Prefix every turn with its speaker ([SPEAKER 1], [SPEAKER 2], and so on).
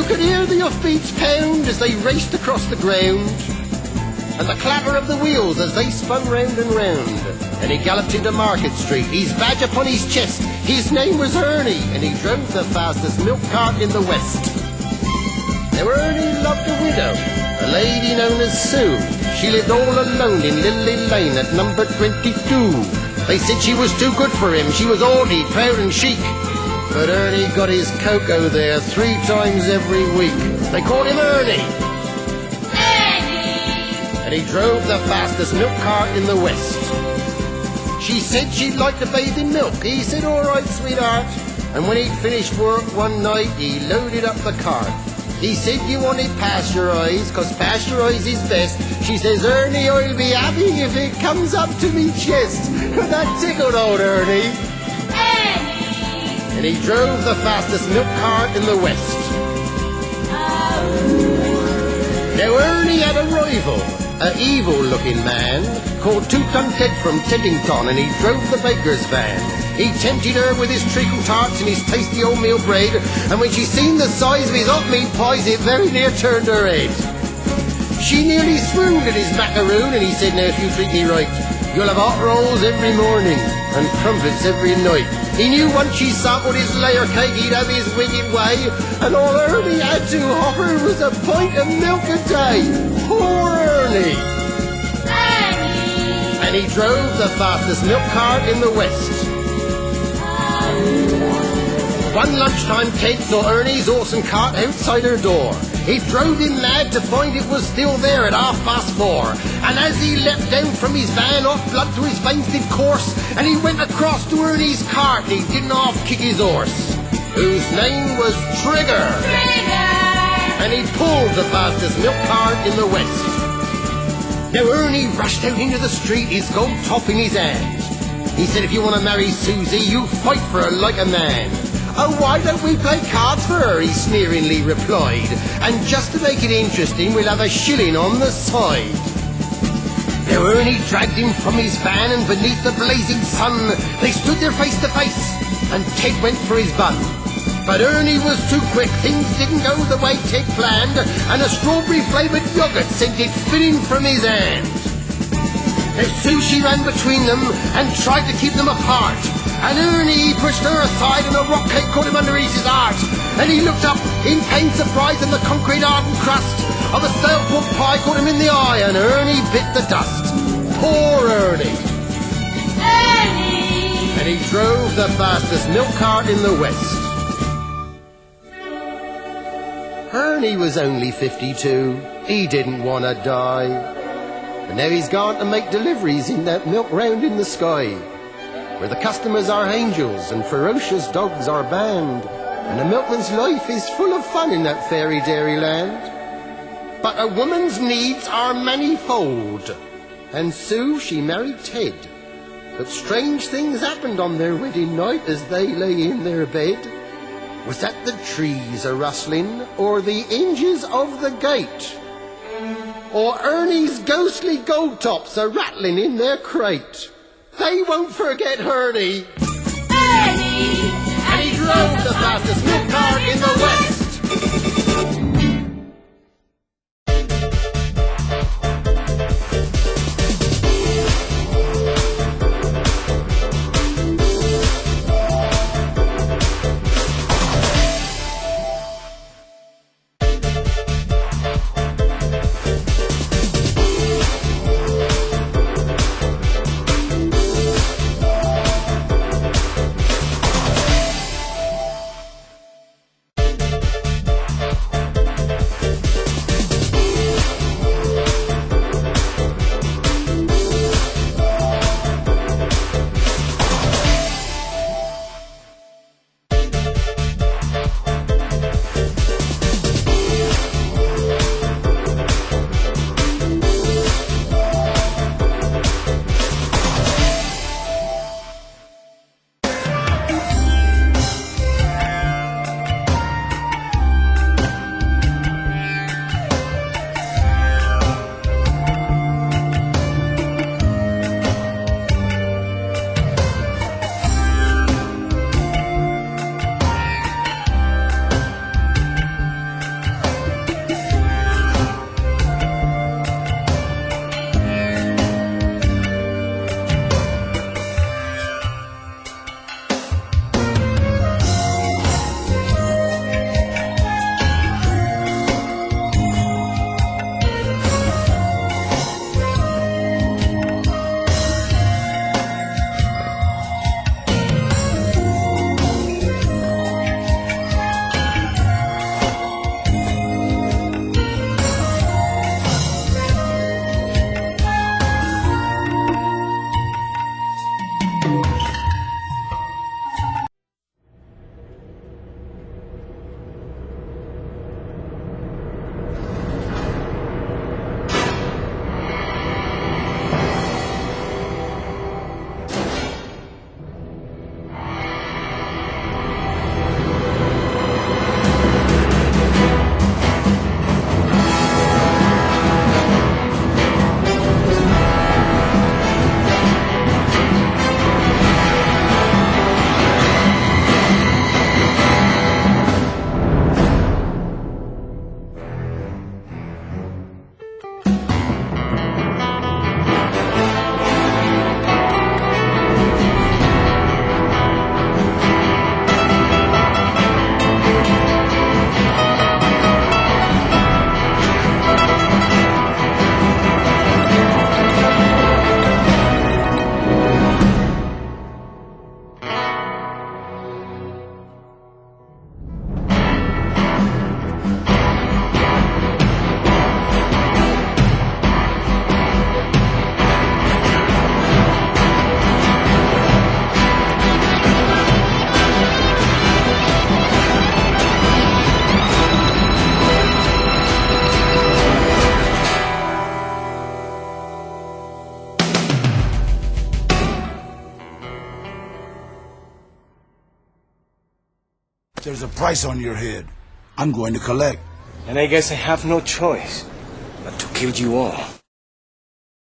[SPEAKER 1] could hear the hoofbeats pound as they raced across the ground, and the clatter of the wheels as they spun round and round. And he galloped into Market Street, his badge upon his chest. His name was Ernie, and he drove the fastest milk cart in the West. Now Ernie loved a widow, a lady known as Sue. She lived all alone in Lily Lane at number 22. They said she was too good for him, she was haughty, proud and chic. But Ernie got his cocoa there 3 times every week. They called him Ernie. And he drove the fastest milk cart in the West. She said she'd like to bathe in milk. He said, all right, sweetheart. And when he'd finished work one night, he loaded up the cart. He said, you want it pasteurized, 'cause pasteurized is best. She says, Ernie, I'll be happy if it comes up to me chest. That tickled old Ernie. And he drove the fastest milk cart in the West. Now Ernie had a rival, an evil-looking man called Two-Ton Ted from Teddington, and he drove the baker's van. He tempted her with his treacle tarts and his tasty oatmeal bread, and when she seen the size of his hot meat pies, it very near turned her head. She nearly swooned at his macaroon, and he said, now if you treat me right, you'll have hot rolls every morning and crumpets every night. He knew once she sampled his layer cake, he'd have his wicked way, and all Ernie had to offer was a pint of milk a day. Poor Ernie! And he drove the fastest milk cart in the West. One lunchtime, Kate saw Ernie's awesome cart outside her door. He drove him mad to find it was still there at 4:30. And as he leapt down from his van, off blood to his veins did course, and he went across to Ernie's cart, and he didn't half kick his horse, whose name was Trigger. And he pulled the fastest milk cart in the West. Now Ernie rushed out into the street, his gold top in his hand. He said, if you want to marry Susie, you fight for her like a man. Oh, why don't we play cards for her, he sneeringly replied. And just to make it interesting, we'll have a shilling on the side. Now Ernie dragged him from his van, and beneath the blazing sun, they stood there face to face, and Ted went for his bun. But Ernie was too quick, things didn't go the way Ted planned, and a strawberry-flavoured yoghurt sent it spinning from his hand. Now Sue, she ran between them and tried to keep them apart, and Ernie pushed her aside, and a rock cake caught him underneath his heart. And he looked up in pained surprise, and the concrete hardened crust of a stale pork pie caught him in the eye, and Ernie bit the dust. Poor Ernie! And he drove the fastest milk cart in the West. Ernie was only 52. He didn't want to die. And now he's gone to make deliveries in that milk round in the sky, where the customers are angels and ferocious dogs are banned, and a milkman's life is full of fun in that fairy dairy land. But a woman's needs are manifold, and Sue, she married Ted. But strange things happened on their wedding night as they lay in their bed. Was that the trees a-rustling, or the hinges of the gate, or Ernie's ghostly gold tops a-rattling in their crate? They won't forget Ernie.
[SPEAKER 2] Ernie!
[SPEAKER 1] And he drove the fastest milk cart in the West.
[SPEAKER 3] There's a price on your head. I'm going to collect.
[SPEAKER 4] And I guess I have no choice but to kill you all.